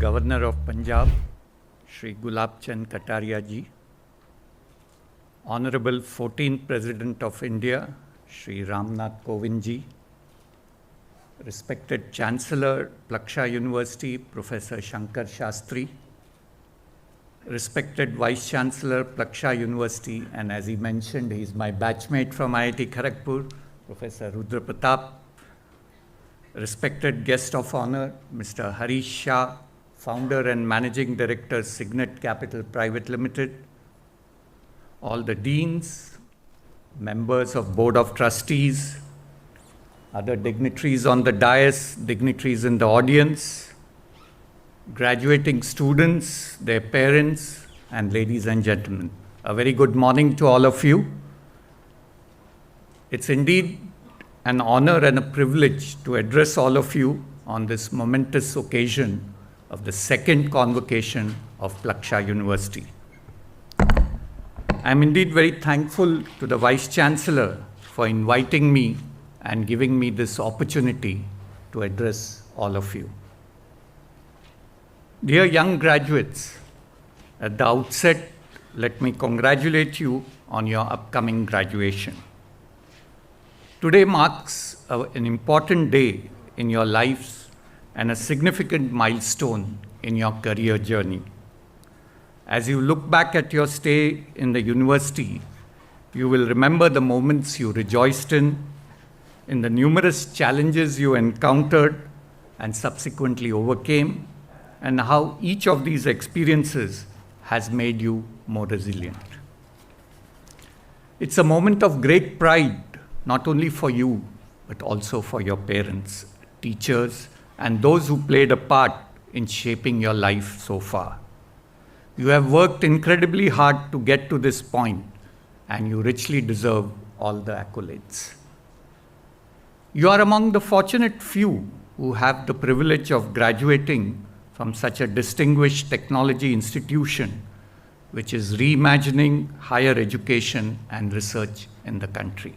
Governor of Punjab, Shri Gulab Chand Kataria ji, Honorable 14th President of India, Shri Ramnath Kovind ji, respected Chancellor, Plaksha University, Professor Shankar Shastri, respected Vice Chancellor, Plaksha University, and as he mentioned, he is my batchmate from IIT Kharagpur, Professor Rudra Pratap, respected guest of honor, Mr. Harish Shah, founder and managing director, Signet Capital Private Limited, all the deans, members of Board of Trustees, other dignitaries on the dais, dignitaries in the audience, graduating students, their parents, and ladies and gentlemen. A very good morning to all of you. It's indeed an honor and a privilege to address all of you on this momentous occasion of the second convocation of Plaksha University. I'm indeed very thankful to the Vice Chancellor for inviting me and giving me this opportunity to address all of you. Dear young graduates, at the outset, let me congratulate you on your upcoming graduation. Today marks an important day in your lives and a significant milestone in your career journey. As you look back at your stay in the university, you will remember the moments you rejoiced in the numerous challenges you encountered and subsequently overcame, and how each of these experiences has made you more resilient. It's a moment of great pride, not only for you, but also for your parents, teachers, and those who played a part in shaping your life so far. You have worked incredibly hard to get to this point, and you richly deserve all the accolades. You are among the fortunate few who have the privilege of graduating from such a distinguished technology institution, which is reimagining higher education and research in the country.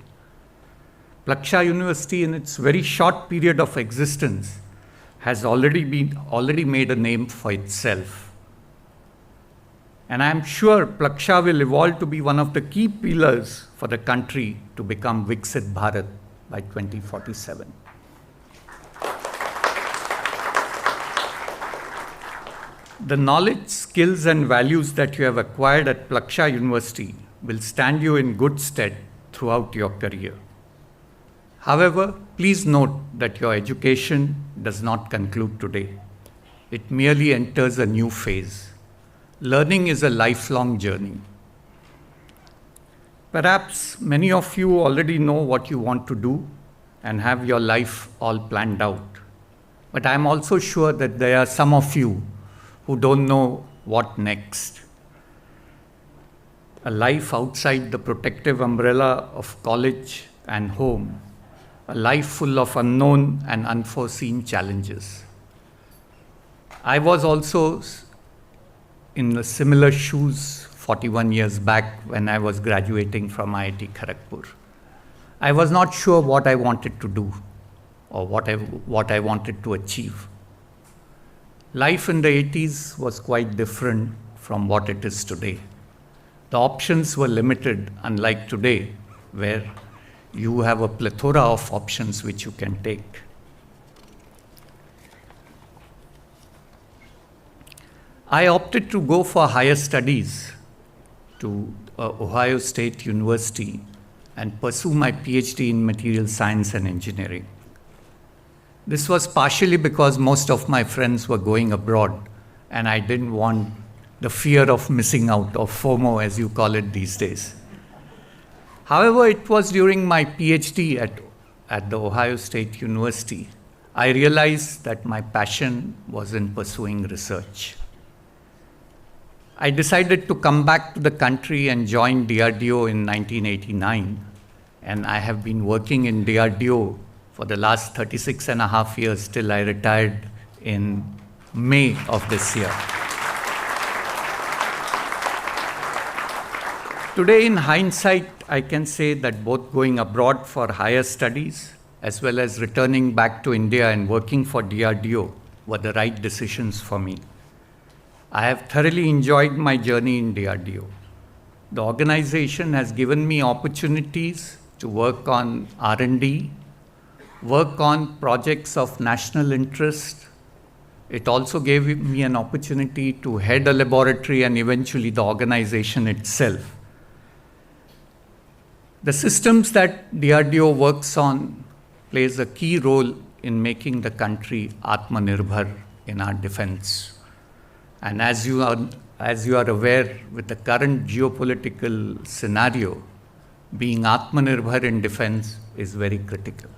Plaksha University, in its very short period of existence, has already made a name for itself. And I am sure Plaksha will evolve to be one of the key pillars for the country to become Viksit Bharat by 2047. The knowledge, skills, and values that you have acquired at Plaksha University will stand you in good stead throughout your career. However, please note that your education does not conclude today. It merely enters a new phase. Learning is a lifelong journey. Perhaps many of you already know what you want to do and have your life all planned out. But I'm also sure that there are some of you who don't know what next. A life outside the protective umbrella of college and home. A life full of unknown and unforeseen challenges. I was also in the similar shoes 41 years back when I was graduating from IIT Kharagpur. I was not sure what I wanted to do or what I wanted to achieve. Life in the 80s was quite different from what it is today. The options were limited, unlike today, where you have a plethora of options which you can take. I opted to go for higher studies to Ohio State University and pursue my PhD in material science and engineering. This was partially because most of my friends were going abroad and I didn't want the fear of missing out, or FOMO as you call it these days. However, it was during my PhD at the Ohio State University, I realized that my passion was in pursuing research. I decided to come back to the country and join DRDO in 1989, and I have been working in DRDO for the last 36 and a half years till I retired in May of this year. Today, in hindsight, I can say that both going abroad for higher studies as well as returning back to India and working for DRDO were the right decisions for me. I have thoroughly enjoyed my journey in DRDO. The organization has given me opportunities to work on R&D, work on projects of national interest. It also gave me an opportunity to head a laboratory and eventually the organization itself. The systems that DRDO works on plays a key role in making the country Atmanirbhar in our defense. And as you are aware, with the current geopolitical scenario, being Atmanirbhar in defense is very critical.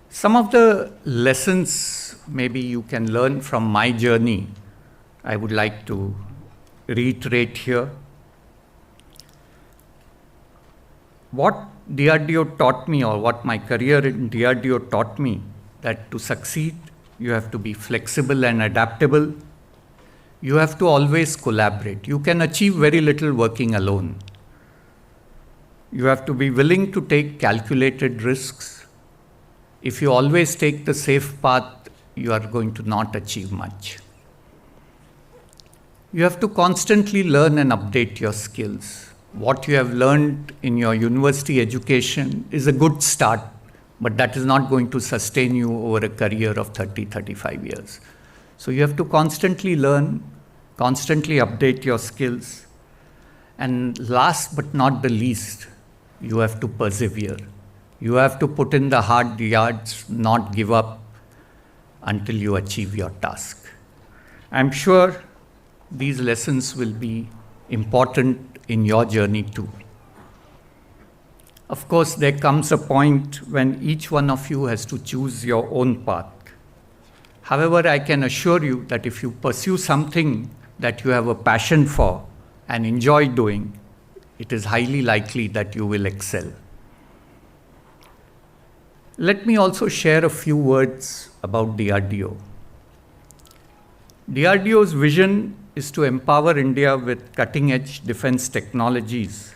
Some of the lessons maybe you can learn from my journey, I would like to reiterate here. What DRDO taught me, or what my career in DRDO taught me, that to succeed, you have to be flexible and adaptable. You have to always collaborate. You can achieve very little working alone. You have to be willing to take calculated risks. If you always take the safe path, you are going to not achieve much. You have to constantly learn and update your skills. What you have learned in your university education is a good start, but that is not going to sustain you over a career of 30, 35 years. So you have to constantly learn, constantly update your skills. And last but not the least, you have to persevere. You have to put in the hard yards, not give up until you achieve your task. I'm sure these lessons will be important in your journey too. Of course, there comes a point when each one of you has to choose your own path. However, I can assure you that if you pursue something that you have a passion for and enjoy doing, it is highly likely that you will excel. Let me also share a few words about DRDO. DRDO's vision is to empower India with cutting-edge defense technologies,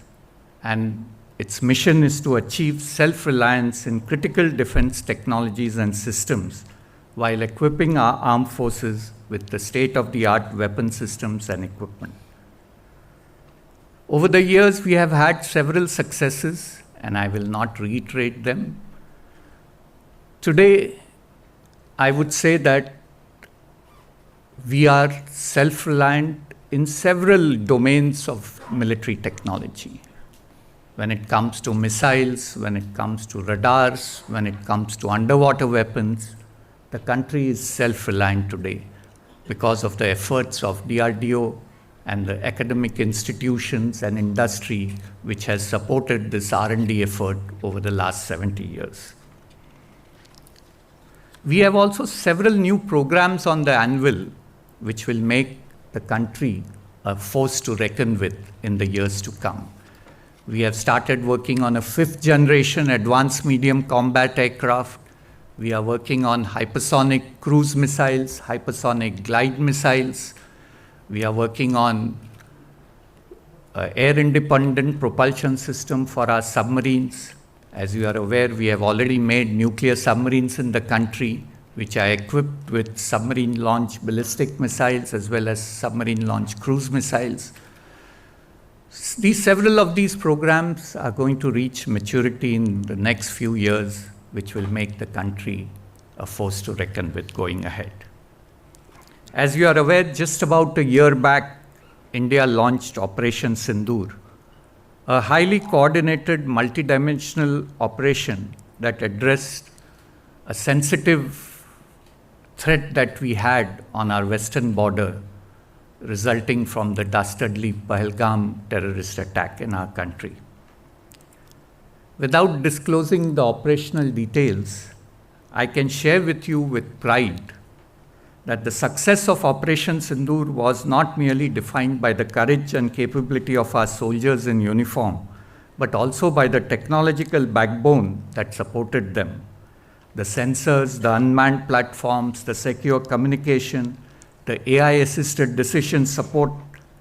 and its mission is to achieve self-reliance in critical defense technologies and systems while equipping our armed forces with the state-of-the-art weapon systems and equipment. Over the years, we have had several successes, and I will not reiterate them. Today, I would say that we are self-reliant in several domains of military technology. When it comes to missiles, when it comes to radars, when it comes to underwater weapons, the country is self-reliant today because of the efforts of DRDO and the academic institutions and industry which has supported this R&D effort over the last 70 years. We have also several new programs on the anvil which will make the country a force to reckon with in the years to come. We have started working on a 5th generation advanced medium combat aircraft. We are working on hypersonic cruise missiles, hypersonic glide missiles. We are working on air-independent propulsion system for our submarines. As you are aware, we have already made nuclear submarines in the country, which are equipped with submarine-launched ballistic missiles as well as submarine-launched cruise missiles. Several of these programs are going to reach maturity in the next few years, which will make the country a force to reckon with going ahead. As you are aware, just about a year back, India launched Operation Sindoor, a highly coordinated, multidimensional operation that addressed a sensitive threat that we had on our western border, resulting from the dastardly Pahalgam terrorist attack in our country. Without disclosing the operational details, I can share with you with pride that the success of Operation Sindoor was not merely defined by the courage and capability of our soldiers in uniform, but also by the technological backbone that supported them. The sensors, the unmanned platforms, the secure communication, the AI-assisted decision support,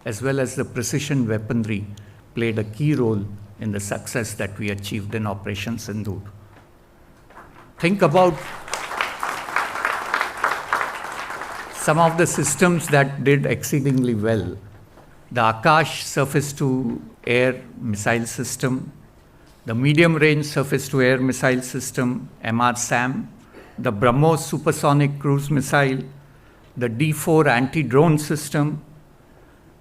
as well as the precision weaponry played a key role in the success that we achieved in Operation Sindoor. think about some of the systems that did exceedingly well. The Akash surface-to-air missile system, the medium-range surface-to-air missile system, MR-SAM, the BrahMos supersonic cruise missile, the D4 anti-drone system,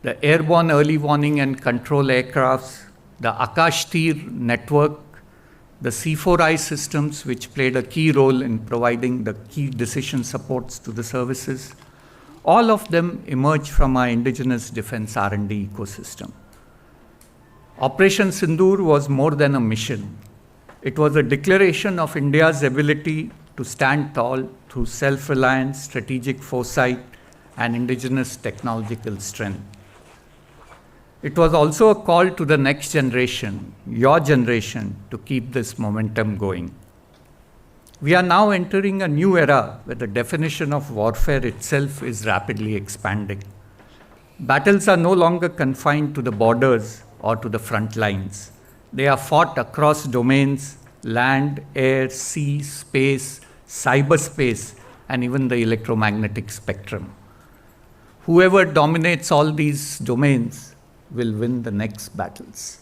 the airborne early warning and control aircrafts, the Akash Tir network, the C4I systems, which played a key role in providing the key decision supports to the services. All of them emerged from our indigenous defense R&D ecosystem. Operation Sindoor was more than a mission. It was a declaration of India's ability to stand tall through self-reliance, strategic foresight, and indigenous technological strength. It was also a call to the next generation, your generation, to keep this momentum going. We are now entering a new era where the definition of warfare itself is rapidly expanding. Battles are no longer confined to the borders or to the front lines. They are fought across domains: land, air, sea, space, cyberspace, and even the electromagnetic spectrum. Whoever dominates all these domains will win the next battles.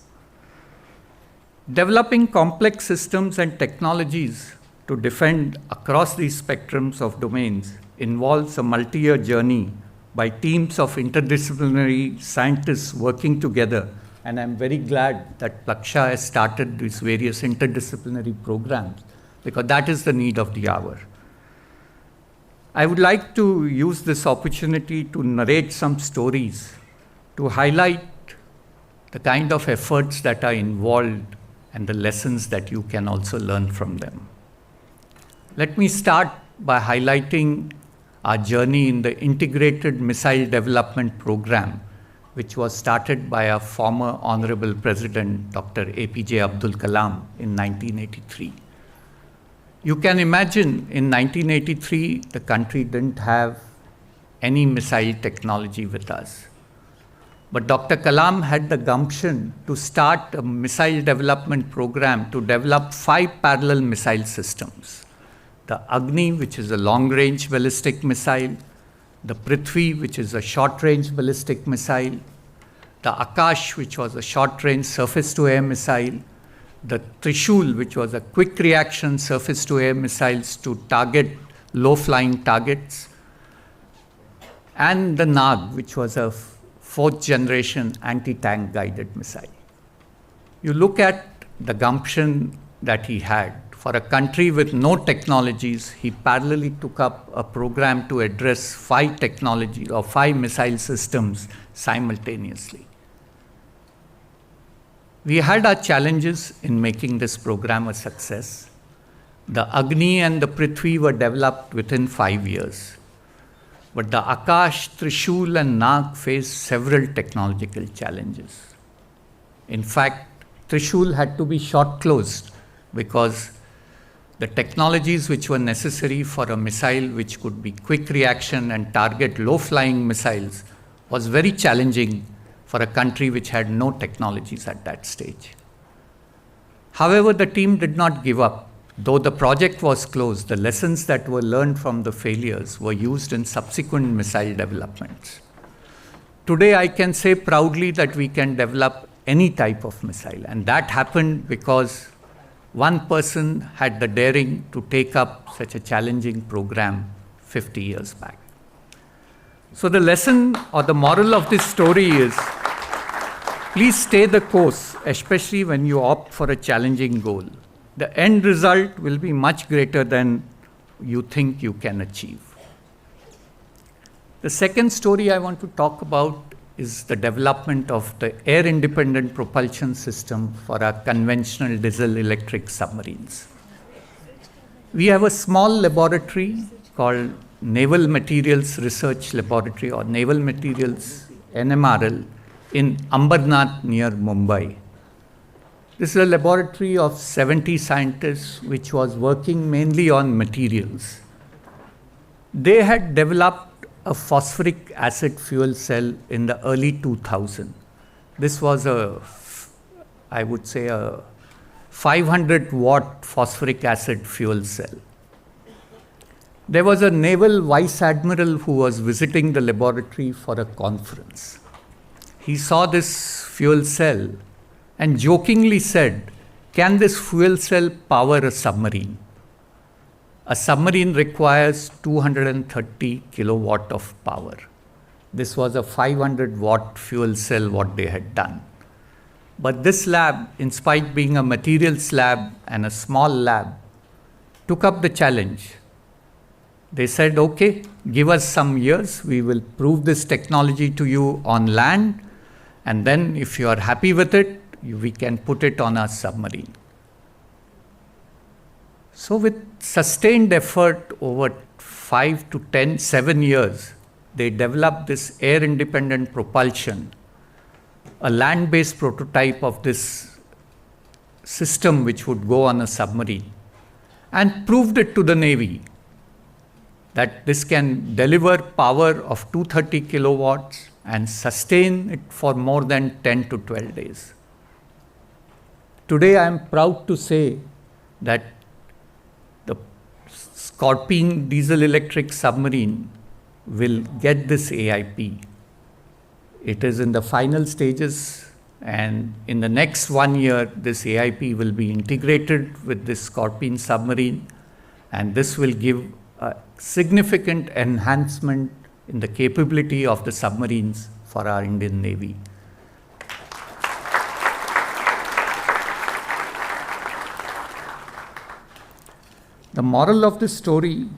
Developing complex systems and technologies to defend across these spectrums of domains involves a multi-year journey by teams of interdisciplinary scientists working together, and I'm very glad that Plaksha has started these various interdisciplinary programs, because that is the need of the hour. I would like to use this opportunity to narrate some stories to highlight the kind of efforts that are involved and the lessons that you can also learn from them. Let me start by highlighting our journey in the Integrated Missile Development Program, which was started by our former Honorable President, Dr. APJ Abdul Kalam, in 1983. You can imagine in 1983, the country didn't have any missile technology with us. But Dr. Kalam had the gumption to start a missile development program to develop 5 parallel missile systems. The Agni, which is a long-range ballistic missile, the Prithvi, which is a short-range ballistic missile, the Akash, which was a short-range surface-to-air missile, the Trishul, which was a quick-reaction surface-to-air missiles to target low-flying targets, and the Nag, which was a 4th generation anti-tank guided missile. You look at the gumption that he had. For a country with no technologies, he parallelly took up a program to address 5 missile systems simultaneously. We had our challenges in making this program a success. The Agni and the Prithvi were developed within 5 years. But the Akash, Trishul, and Nag faced several technological challenges. In fact, Trishul had to be short-closed because the technologies which were necessary for a missile which could be quick reaction and target low-flying missiles was very challenging for a country which had no technologies at that stage. However, the team did not give up. Though the project was closed, the lessons that were learned from the failures were used in subsequent missile developments. Today, I can say proudly that we can develop any type of missile, and that happened because one person had the daring to take up such a challenging program 50 years back. So the lesson or the moral of this story is, please stay the course, especially when you opt for a challenging goal. The end result will be much greater than you think you can achieve. The second story I want to talk about is the development of the air-independent propulsion system for our conventional diesel-electric submarines. We have a small laboratory called Naval Materials Research Laboratory, or Naval Materials NMRL, in Ambarnath near Mumbai. This is a laboratory of 70 scientists which was working mainly on materials. They had developed a phosphoric acid fuel cell in the early 2000s. This was I would say a 500-watt phosphoric acid fuel cell. There was a naval vice admiral who was visiting the laboratory for a conference. He saw this fuel cell and jokingly said, "Can this fuel cell power a submarine?" A submarine requires 230 kilowatt of power. This was a 500 watt fuel cell what they had done. But this lab, in spite being a materials lab and a small lab, took up the challenge. They said, "Okay, give us some years. We will prove this technology to you on land. And then if you are happy with it, we can put it on a submarine." So with sustained effort over 7 years, they developed this air-independent propulsion, a land-based prototype of this system which would go on a submarine, and proved it to the Navy that this can deliver power of 230 kilowatts and sustain it for more than 10 to 12 days. Today I am proud to say that the Scorpene diesel-electric submarine will get this AIP. It is in the final stages, and in the next 1 year, this AIP will be integrated with this Scorpene submarine, and this will give a significant enhancement in the capability of the submarines for our Indian Navy. The moral of this story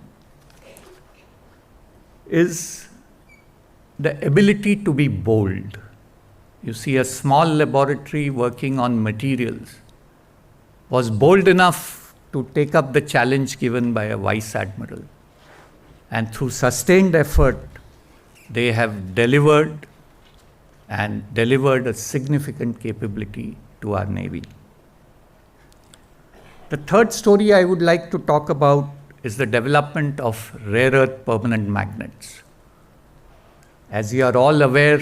is the ability to be bold. You see, a small laboratory working on materials was bold enough to take up the challenge given by a vice admiral. And through sustained effort, they have delivered a significant capability to our Navy. The third story I would like to talk about is the development of rare earth permanent magnets. As you are all aware,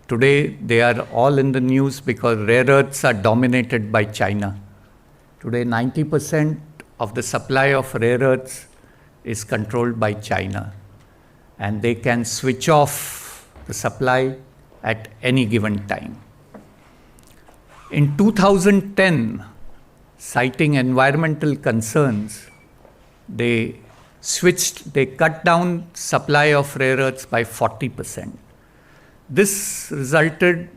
today they are all in the news because rare earths are dominated by China. Today 90% of the supply of rare earths is controlled by China, and they can switch off the supply at any given time. In 2010, citing environmental concerns, they cut down supply of rare earths by 40%. This resulted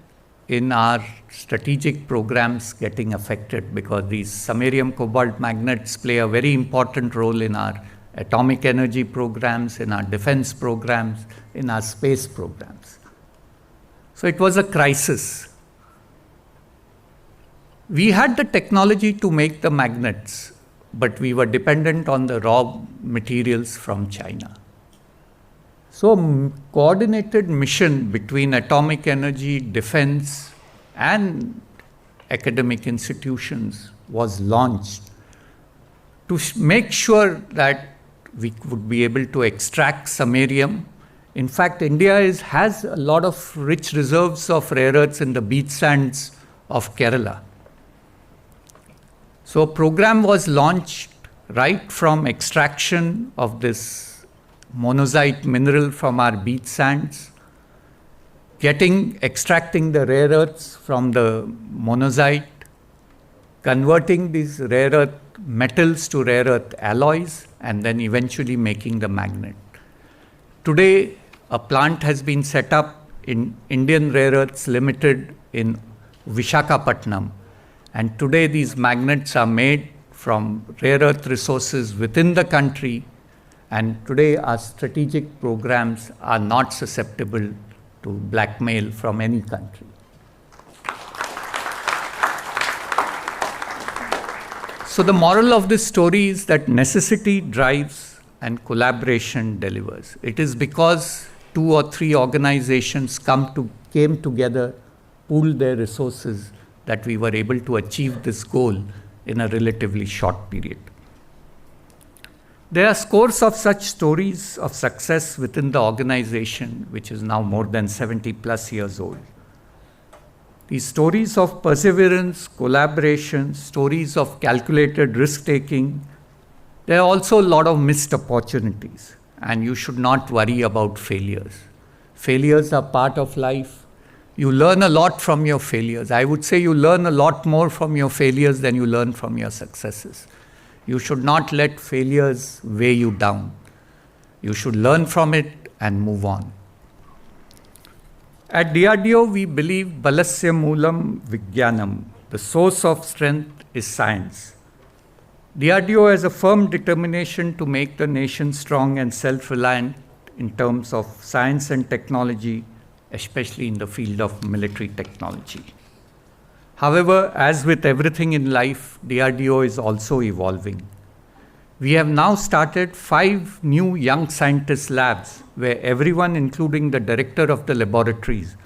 in our strategic programs getting affected because these samarium cobalt magnets play a very important role in our atomic energy programs, in our defense programs, in our space programs. So it was a crisis. We had the technology to make the magnets, but we were dependent on the raw materials from China. So coordinated mission between atomic energy, defense, and academic institutions was launched to make sure that we would be able to extract samarium. In fact, India has a lot of rich reserves of rare earths in the beach sands of Kerala. So a program was launched right from extraction of this monazite mineral from our beach sands, extracting the rare earths from the monazite, converting these rare earth metals to rare earth alloys, and then eventually making the magnet. Today, a plant has been set up in Indian Rare Earths Limited in Visakhapatnam. And today these magnets are made from rare earth resources within the country. And today our strategic programs are not susceptible to blackmail from any country. So the moral of this story is that necessity drives and collaboration delivers. It is because 2 or 3 organizations came together, pooled their resources, that we were able to achieve this goal in a relatively short period. There are scores of such stories of success within the organization, which is now more than 70 plus years old. These stories of perseverance, collaboration, stories of calculated risk-taking, There are also a lot of missed opportunities, and you should not worry about failures. Failures are part of life. You learn a lot from your failures. I would say you learn a lot more from your failures than you learn from your successes. You should not let failures weigh you down. You should learn from it and move on. At DRDO, we believe Balasya Moolam Vijnanam, the source of strength is science. DRDO has a firm determination to make the nation strong and self-reliant in terms of science and technology, especially in the field of military technology. However, as with everything in life, DRDO is also evolving. We have now started 5 new young scientist labs where everyone, including the director of the laboratories,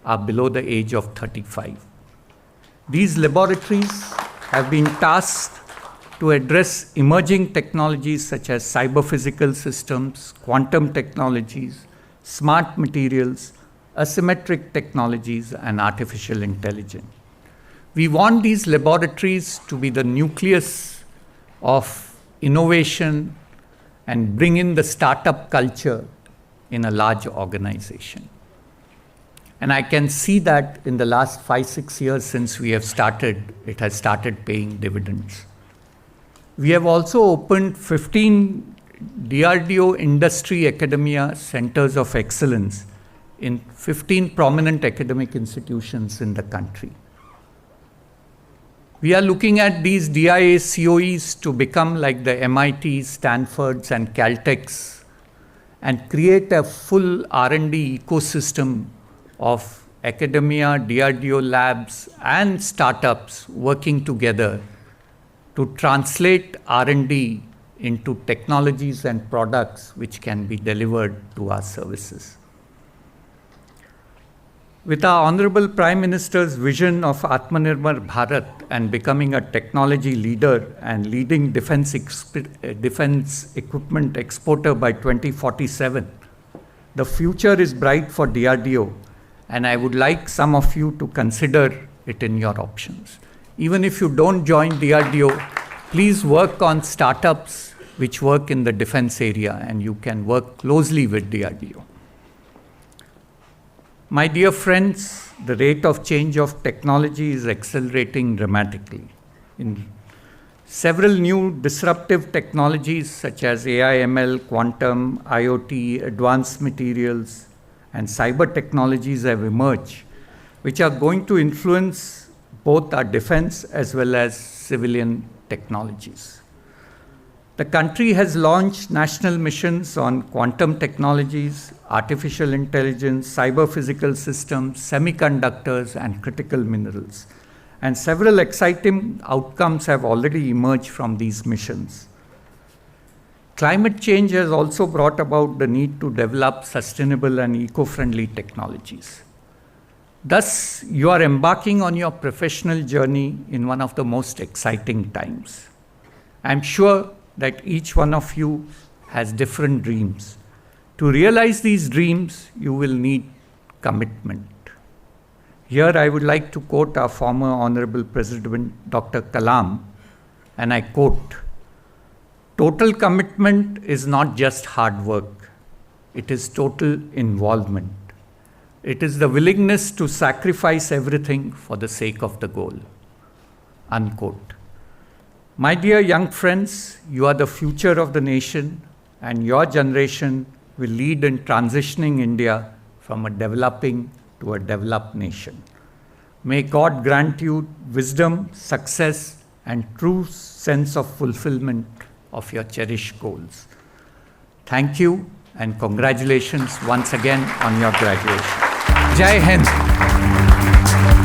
are below the age of 35. These laboratories have been tasked to address emerging technologies such as cyber-physical systems, quantum technologies, smart materials, asymmetric technologies, and artificial intelligence. We want these laboratories to be the nucleus of innovation and bring in the startup culture in a large organization. And I can see that in the last 5-6 years since we have started, it has started paying dividends. We have also opened 15 DRDO industry academia centers of excellence in 15 prominent academic institutions in the country. We are looking at these DIA COEs to become like the MITs, Stanfords, and Caltechs and create a full R&D ecosystem of academia, DRDO labs, and startups working together to translate R&D into technologies and products which can be delivered to our services. With our Honorable Prime Minister's vision of Atmanirbhar Bharat and becoming a technology leader and leading defense equipment exporter by 2047, the future is bright for DRDO, and I would like some of you to consider it in your options. Even if you don't join DRDO, please work on startups which work in the defense area, and you can work closely with DRDO. My dear friends, the rate of change of technology is accelerating dramatically. In several new disruptive technologies such as AI, ML, quantum, IoT, advanced materials, and cyber technologies have emerged, which are going to influence both our defense as well as civilian technologies. The country has launched national missions on quantum technologies, artificial intelligence, cyber-physical systems, semiconductors, and critical minerals. And several exciting outcomes have already emerged from these missions. Climate change has also brought about the need to develop sustainable and eco-friendly technologies. Thus, you are embarking on your professional journey in one of the most exciting times. I'm sure that each one of you has different dreams. To realize these dreams, you will need commitment. Here I would like to quote our former Honorable President, Dr. Kalam, and I quote, "Total commitment is not just hard work, it is total involvement. It is the willingness to sacrifice everything for the sake of the goal." Unquote. My dear young friends, you are the future of the nation, and your generation will lead in transitioning India from a developing to a developed nation. May God grant you wisdom, success, and true sense of fulfillment of your cherished goals. Thank you, and congratulations once again on your graduation. Jai Hind.